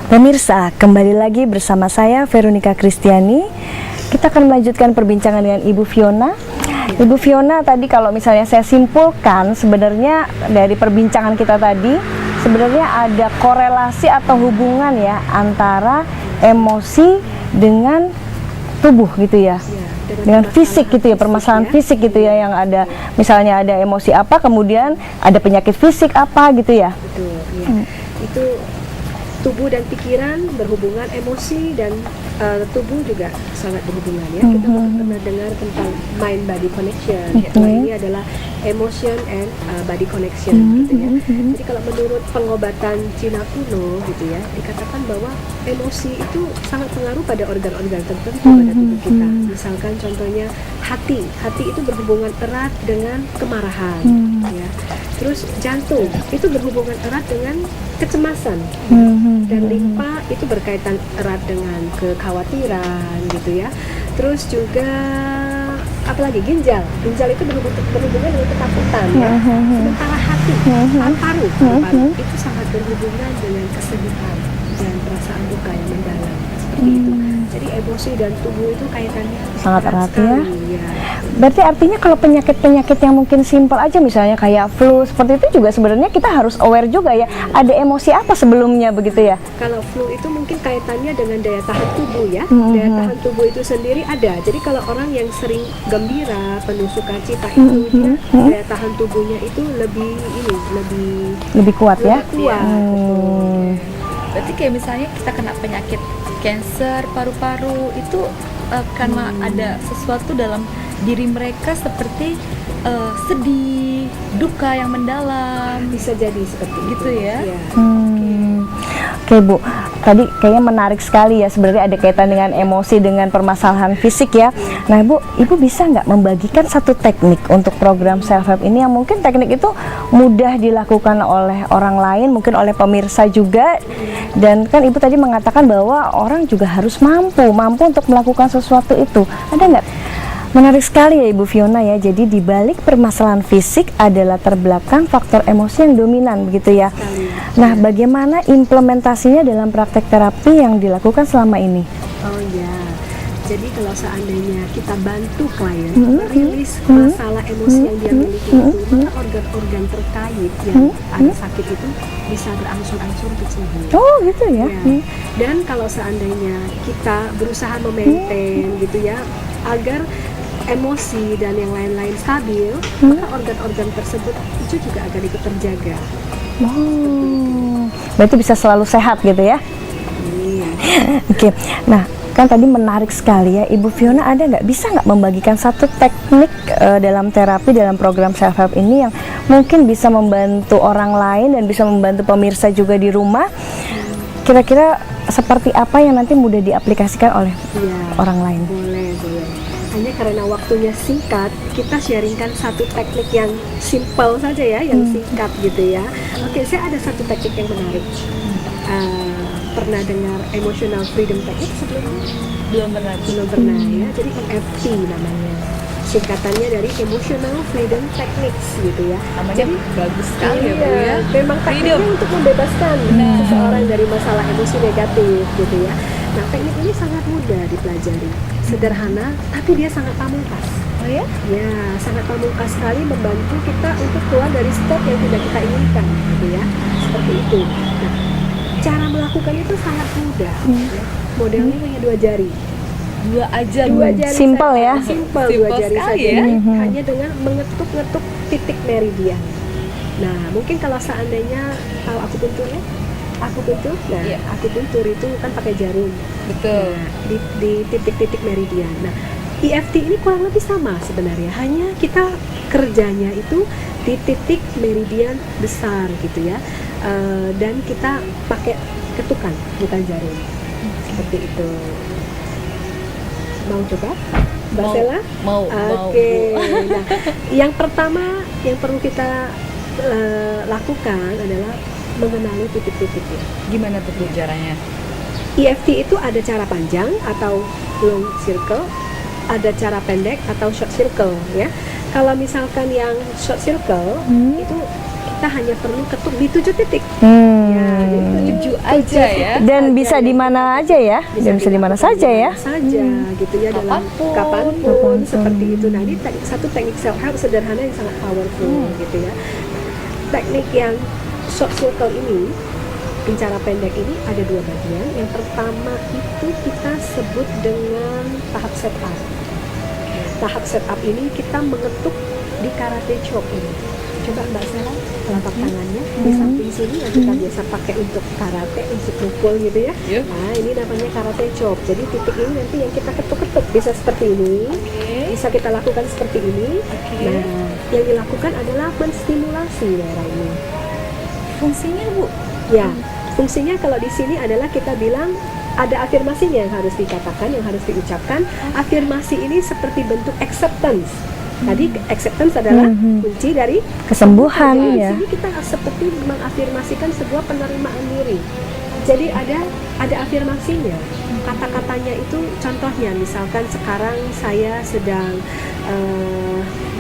Pemirsa, kembali lagi bersama saya Veronica Kristiani. Kita akan melanjutkan perbincangan dengan Ibu Fiona. Ibu Fiona, tadi kalau misalnya saya simpulkan, sebenarnya dari perbincangan kita tadi, sebenarnya ada korelasi atau hubungan ya antara emosi dengan tubuh gitu ya. Dengan fisik gitu ya, permasalahan fisik gitu ya, yang ada misalnya ada emosi apa, kemudian ada penyakit fisik apa gitu ya. Betul, ya. Itu tubuh dan pikiran berhubungan, emosi dan tubuh juga sangat berhubungan ya. Kita pernah dengar tentang mind body connection. Kalau ini adalah emotion and body connection gitu ya. Jadi kalau menurut pengobatan Cina kuno gitu ya, dikatakan bahwa emosi itu sangat pengaruh pada organ-organ tertentu pada tubuh kita. Misalkan contohnya hati itu berhubungan erat dengan kemarahan ya. Terus jantung itu berhubungan erat dengan kecemasan. Dan limpa itu berkaitan erat dengan kekhawatiran gitu ya. Terus juga apalagi ginjal itu berhubungan dengan ketakutan ya. Sementara hati, paru-paru itu sangat berhubungan dengan kesedihan dan perasaan duka yang mendalam seperti itu. Jadi emosi dan tubuh itu kaitannya sangat erat sekali, ya. Berarti artinya kalau penyakit-penyakit yang mungkin simpel aja, misalnya kayak flu seperti itu juga sebenarnya kita harus aware juga ya, ada emosi apa sebelumnya begitu ya. Kalau flu itu mungkin kaitannya dengan daya tahan tubuh ya. Daya tahan tubuh itu sendiri ada. Jadi kalau orang yang sering gembira, penuh sukacita itu dia daya tahan tubuhnya itu lebih kuat ya. Berarti kayak misalnya kita kena penyakit cancer paru-paru itu karena ada sesuatu dalam diri mereka seperti sedih, duka yang mendalam, bisa jadi seperti gitu itu. ya. Oke Bu, tadi kayaknya menarik sekali ya, sebenarnya ada kaitan dengan emosi dengan permasalahan fisik ya. Nah Bu, Ibu bisa nggak membagikan satu teknik untuk program self help ini yang mungkin teknik itu mudah dilakukan oleh orang lain, mungkin oleh pemirsa juga. Dan kan Ibu tadi mengatakan bahwa orang juga harus mampu untuk melakukan sesuatu itu. Ada nggak? Menarik sekali ya Ibu Fiona ya. Jadi di balik permasalahan fisik adalah terbelakang faktor emosi yang dominan begitu ya. Nah, bagaimana implementasinya dalam praktek terapi yang dilakukan selama ini? Oh ya. Jadi kalau seandainya kita bantu klien merilis masalah emosi yang dia miliki itu, maka organ-organ terkait yang ada sakit itu bisa berangsur-angsur untuk sembuh. Oh gitu ya. Dan kalau seandainya kita berusaha memaintain gitu ya, agar emosi dan yang lain-lain stabil, maka organ-organ tersebut itu juga akan ikut terjaga. Berarti bisa selalu sehat gitu ya? Oke. Nah, kan tadi menarik sekali ya, Ibu Fiona, bisa nggak membagikan satu teknik dalam terapi dalam program self help ini yang mungkin bisa membantu orang lain dan bisa membantu pemirsa juga di rumah? Kira-kira seperti apa yang nanti mudah diaplikasikan oleh orang lain? Boleh. Hanya karena waktunya singkat, kita sharingkan satu teknik yang simple saja ya, yang singkat gitu ya. Oke, saya ada satu teknik yang menarik. Pernah dengar emotional freedom technique sebelumnya? Belum pernah Ya. Jadi EFT namanya. Singkatannya dari emotional freedom techniques gitu ya. Namanya jadi bagus sekali ya Bu ya. Memang tekniknya untuk membebaskan seseorang dari masalah emosi negatif gitu ya. Nah, teknik ini sangat mudah dipelajari, sederhana, tapi dia sangat pamungkas. Oh ya? Ya, sangat pamungkas sekali membantu kita untuk keluar dari state yang tidak kita inginkan, gitu ya. Seperti itu. Nah, cara melakukannya itu sangat mudah. Ya. Modelnya hanya 2 jari. Dua jari Simple ya. Simple 2 jari saja. Ya. Hanya dengan mengetuk-ngetuk titik meridian. Nah, mungkin kalau seandainya tahu akupuntur ya? Akupuntur, akupuntur itu kan pakai jarum. Betul. Nah, di titik-titik meridian. Nah, EFT ini kurang lebih sama sebenarnya. Hanya kita kerjanya itu di titik meridian besar gitu ya. Dan kita pakai ketukan, bukan jarum. Seperti itu. Mau coba? Mbak Sela? Mau. Oke. Nah, yang pertama yang perlu kita lakukan adalah mengenali titik-titiknya. Gimana tuh caranya? EFT itu ada cara panjang atau long circle, ada cara pendek atau short circle ya. Kalau misalkan yang short circle itu kita hanya perlu ketuk di 7 titik. Ya, jadi Tujuh aja ya. Dan bisa di mana aja ya? Dan bisa di mana saja ya? saja gitu ya, dalam kapanpun seperti itu. Nah, ini satu teknik self help sederhana yang sangat powerful gitu ya. Teknik yang short circle ini, bicara pendek ini, ada 2 bagian. Yang pertama itu kita sebut dengan tahap setup. Tahap setup ini kita mengetuk di karate chop ini. Coba Mbak Sela telapak tangannya di samping sini yang kita biasa pakai untuk karate, untuk pukul gitu ya. Yep. Nah, ini namanya karate chop. Jadi titik ini nanti yang kita ketuk-ketuk bisa seperti ini, bisa kita lakukan seperti ini. Nah, yang dilakukan adalah menstimulasi daerah ini. Fungsinya Bu? Ya, fungsinya kalau di sini adalah kita bilang ada afirmasinya yang harus dikatakan, yang harus diucapkan. Afirmasi ini seperti bentuk acceptance. Tadi acceptance adalah kunci dari Kesembuhan Di ya. sini kita seperti mengafirmasikan sebuah penerimaan diri. Jadi ada afirmasinya. Kata-katanya itu contohnya misalkan sekarang saya sedang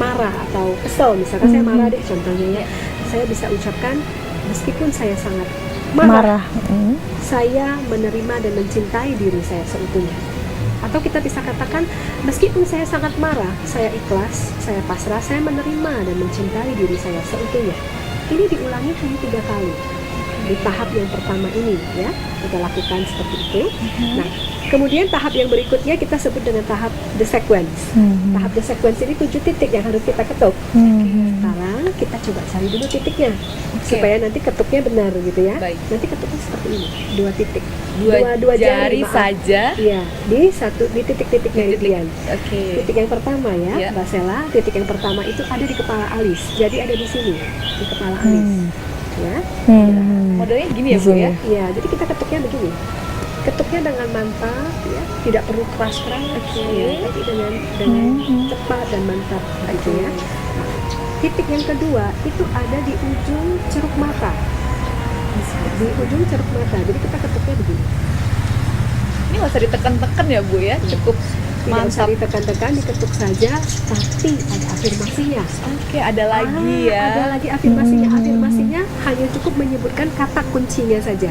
marah atau kesel, misalkan saya marah deh contohnya ya. Saya bisa ucapkan meskipun saya sangat marah. Saya menerima dan mencintai diri saya seutuhnya. Atau kita bisa katakan, meskipun saya sangat marah, saya ikhlas, saya pasrah, saya menerima dan mencintai diri saya seutuhnya. Ini diulangi hanya 3 kali di tahap yang pertama ini ya, kita lakukan seperti itu. Nah, kemudian tahap yang berikutnya kita sebut dengan tahap the sequence. Tahap the sequence ini 7 titik yang harus kita ketuk. Sekarang kita coba cari dulu titiknya supaya nanti ketuknya benar gitu ya. Baik. Nanti ketuknya seperti ini, 2 titik, Dua jari maaf. saja. Iya, di titik-titik meridian. Oke. Titik yang pertama ya, Ya. Mbak Sela, titik yang pertama itu ada di kepala alis. Jadi ada di sini, di kepala alis. Ya. Modelnya gini ya Bu ya? Iya, jadi kita ketuknya begini. Ketuknya dengan mantap ya, tidak perlu keras-keras ya, tapi dengan cepat dan mantap gitu ya. Nah, titik yang kedua itu ada di ujung ceruk mata. Di ujung ceruk mata. Jadi kita ketuknya begini. Ini nggak usah ditekan-tekan ya Bu ya? Cukup Tidak usah mantap. ditekan-tekan, diketuk saja, tapi ada afirmasinya. Oke, ada lagi ya. Ada lagi afirmasinya. Afirmasinya hanya cukup menyebutkan kata kuncinya saja.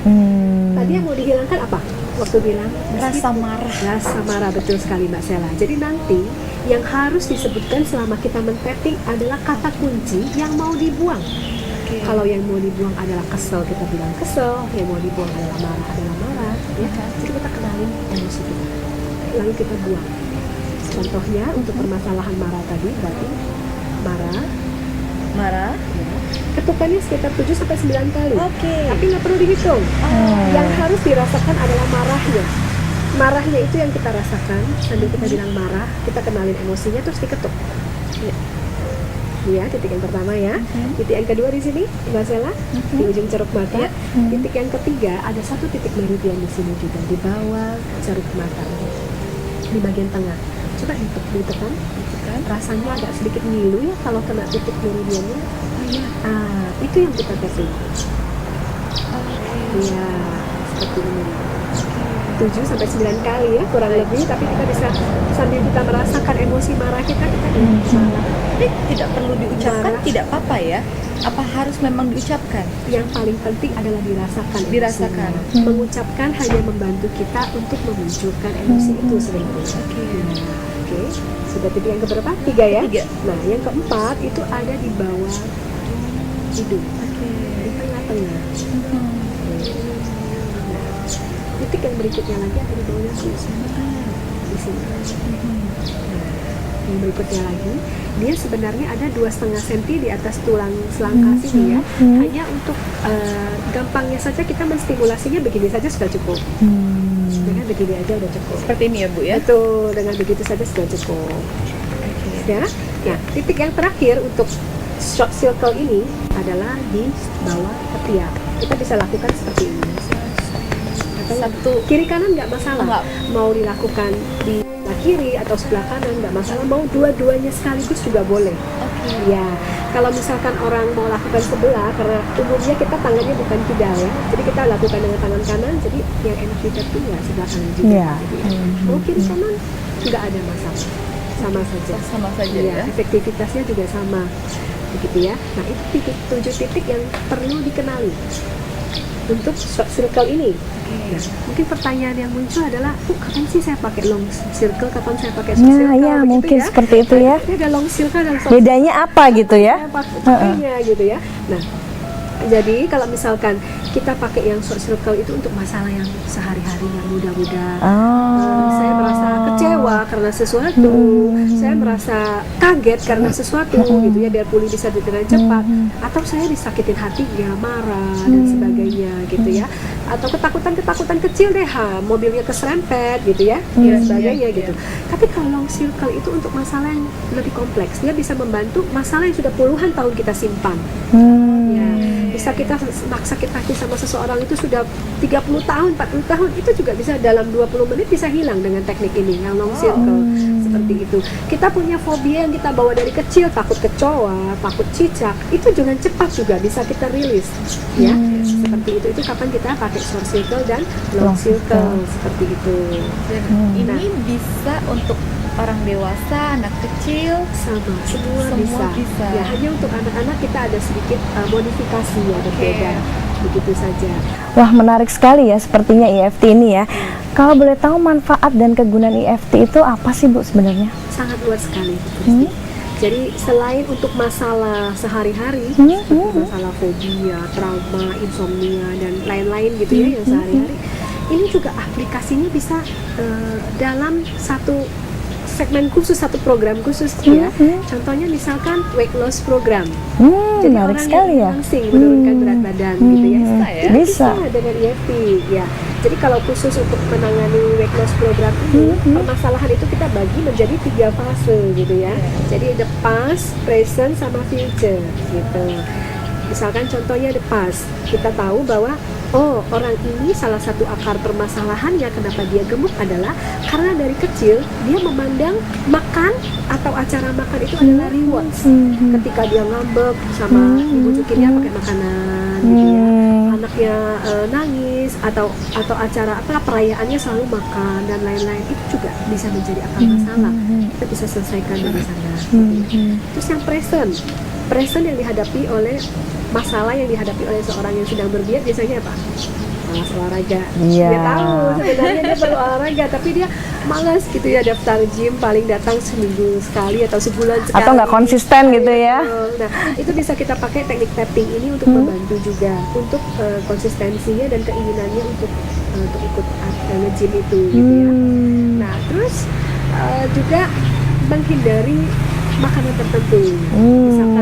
Tadi yang mau dihilangkan apa? Waktu bilang Rasa marah. Rasa marah, betul sekali Mbak Sela. Jadi nanti yang harus disebutkan selama kita men-tapping adalah kata kunci yang mau dibuang. Kalau yang mau dibuang adalah kesel, kita bilang kesel. Yang mau dibuang adalah marah, ya. Jadi kita kenalin emosi kita, lalu kita buang. Contohnya untuk permasalahan marah tadi, berarti marah, ya. Ketukannya sekitar 7-9 kali. Oke. Tapi nggak perlu dihitung. Yang harus dirasakan adalah marahnya. Marahnya itu yang kita rasakan sambil kita bilang marah, kita kenalin emosinya terus diketuk. Ya. Ya, titik yang pertama ya. Titik yang kedua di sini, Mbak Sela, di ujung ceruk mata. Ya. Titik yang ketiga ada satu titik meridian di sini juga di bawah ceruk mata, di bagian tengah. Coba ditekan. Rasanya agak sedikit ngilu ya kalau kena titik meridiannya. Itu yang kita tapping. Iya, seperti ini. 7-9 kali ya, kurang lebih. Tapi kita bisa sambil kita merasakan emosi marah kita marah. Tapi tidak perlu diucapkan, Marah. tidak apa-apa ya? Apa harus memang diucapkan? Yang paling penting adalah dirasakan. Dirasakan. emosinya. Mengucapkan hanya membantu kita untuk memunculkan emosi itu sebenarnya. Oke. Sudah titik yang keberapa? 3 ya? 3. Nah, yang keempat itu ada di bawah hidung. Di tengah-tengah. Nah, titik yang berikutnya lagi ada di bawahnya di sini. Yang berikutnya lagi, dia sebenarnya ada 2,5 cm di atas tulang selangkah sini ya. Hanya untuk gampangnya saja kita menstimulasinya begini saja sudah cukup. Dengan begini aja udah cukup. Seperti ini ya Bu ya? Betul, dengan begitu saja sudah cukup. Ya. Nah, titik yang terakhir untuk short circle ini adalah di bawah ketiak. Kita bisa lakukan seperti ini. Atau Satu. kiri kanan nggak masalah. Enggak. Mau dilakukan di sebelah kiri atau sebelah kanan nggak masalah. Mau dua-duanya sekaligus juga boleh. Ya, kalau misalkan orang mau lakukan sebelah, karena umumnya kita tangannya bukan kidal ya, jadi kita lakukan dengan tangan kanan, jadi yang enak ditepi ya sebelah kanan juga. Iya. Gitu ya. Mau kiri kanan nggak ada masalah, sama saja. Sama saja Iya, ya? efektivitasnya juga sama. begitu ya. Nah, itu 7 titik yang perlu dikenali untuk short circle ini. Nah, mungkin pertanyaan yang muncul adalah, kapan sih saya pakai long circle, kapan saya pakai short circle? Nah, ya begitu mungkin ya. seperti itu ya. Ini ada long circle dan short Bedanya apa gitu ya? pakainya gitu ya. Nah, jadi kalau misalkan kita pakai yang short circle itu untuk masalah yang sehari-hari yang mudah-mudah. Saya merasa kecewa karena sesuatu, saya merasa kaget karena sesuatu gitu ya, biar pulih bisa dengan cepat. Atau saya disakitin hatinya, marah dan sebagainya gitu ya. Atau ketakutan kecil deh, mobilnya keserempet gitu ya, dan sebagainya gitu. Tapi kalau long circle itu untuk masalah yang lebih kompleks, dia bisa membantu masalah yang sudah puluhan tahun kita simpan. Ya, bisa kita sakit hati sama seseorang itu sudah 30 tahun, 40 tahun, itu juga bisa dalam 20 menit bisa hilang dengan teknik ini, yang long circle. Seperti itu. Kita punya fobia yang kita bawa dari kecil, takut kecoa, takut cicak, itu dengan cepat juga bisa kita rilis, ya. Seperti itu. Itu kapan kita pakai short circle dan long circle, seperti itu. Dan ini bisa untuk orang dewasa, anak kecil, Semua Semua bisa. bisa. Ya, hanya untuk anak-anak kita ada sedikit modifikasi ya, berbeda. Begitu saja. Wah, menarik sekali ya sepertinya EFT ini ya. Kalau boleh tahu manfaat dan kegunaan EFT itu apa sih Bu sebenarnya? Sangat luas sekali. Kristi. Jadi selain untuk masalah sehari-hari, seperti masalah fobia, trauma, insomnia dan lain-lain gitu ya yang sehari-hari, ini juga aplikasinya bisa dalam satu segmen khusus, satu program khusus ya. Contohnya misalkan weight loss program. Jadi Menarik orang sekali yang ya. langsing menurunkan berat badan gitu ya. Bisa. Dengan EFT ya. Jadi kalau khusus untuk menangani weight loss program ini, permasalahan itu kita bagi menjadi 3 fase gitu ya. Jadi the past, present, sama future gitu. Misalkan contohnya the past, kita tahu bahwa orang ini salah satu akar permasalahannya kenapa dia gemuk adalah karena dari kecil dia memandang makan atau acara makan itu adalah rewards. Ketika dia ngambek sama dibujukinnya pakai makanan gitu ya, anaknya nangis atau acara perayaannya selalu makan dan lain-lain, itu juga bisa menjadi akar masalah. Kita bisa selesaikan dari sana. Terus yang present yang dihadapi oleh masalah yang dihadapi oleh seorang yang sedang berdiet biasanya apa? Malas olahraga. Iya. Dia tahu sebenarnya dia perlu olahraga, tapi dia malas gitu ya, daftar gym paling datang seminggu sekali atau sebulan sekali. Atau nggak konsisten gitu ya? Nah, itu bisa kita pakai teknik tapping ini untuk membantu juga untuk konsistensinya dan keinginannya untuk ikut nge-gym itu gitu ya. Nah, terus juga menghindari makanan tertentu.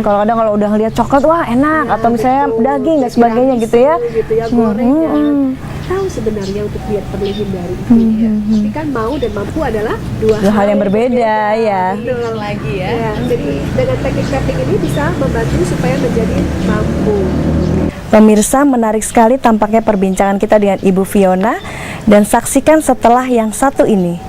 Kalau kadang kalau udah ngeliat coklat, wah enak, atau misalnya daging dan sebagainya gitu ya. Gitu ya, gorengan. Tahu sebenarnya untuk diet perlu hindari itu ya. Tapi kan mau dan mampu adalah dua hal yang berbeda ya. Betul. lagi ya. Ya, jadi dengan teknik tapping ini bisa membantu supaya menjadi mampu. Pemirsa, menarik sekali tampaknya perbincangan kita dengan Ibu Fiona, dan saksikan setelah yang satu ini.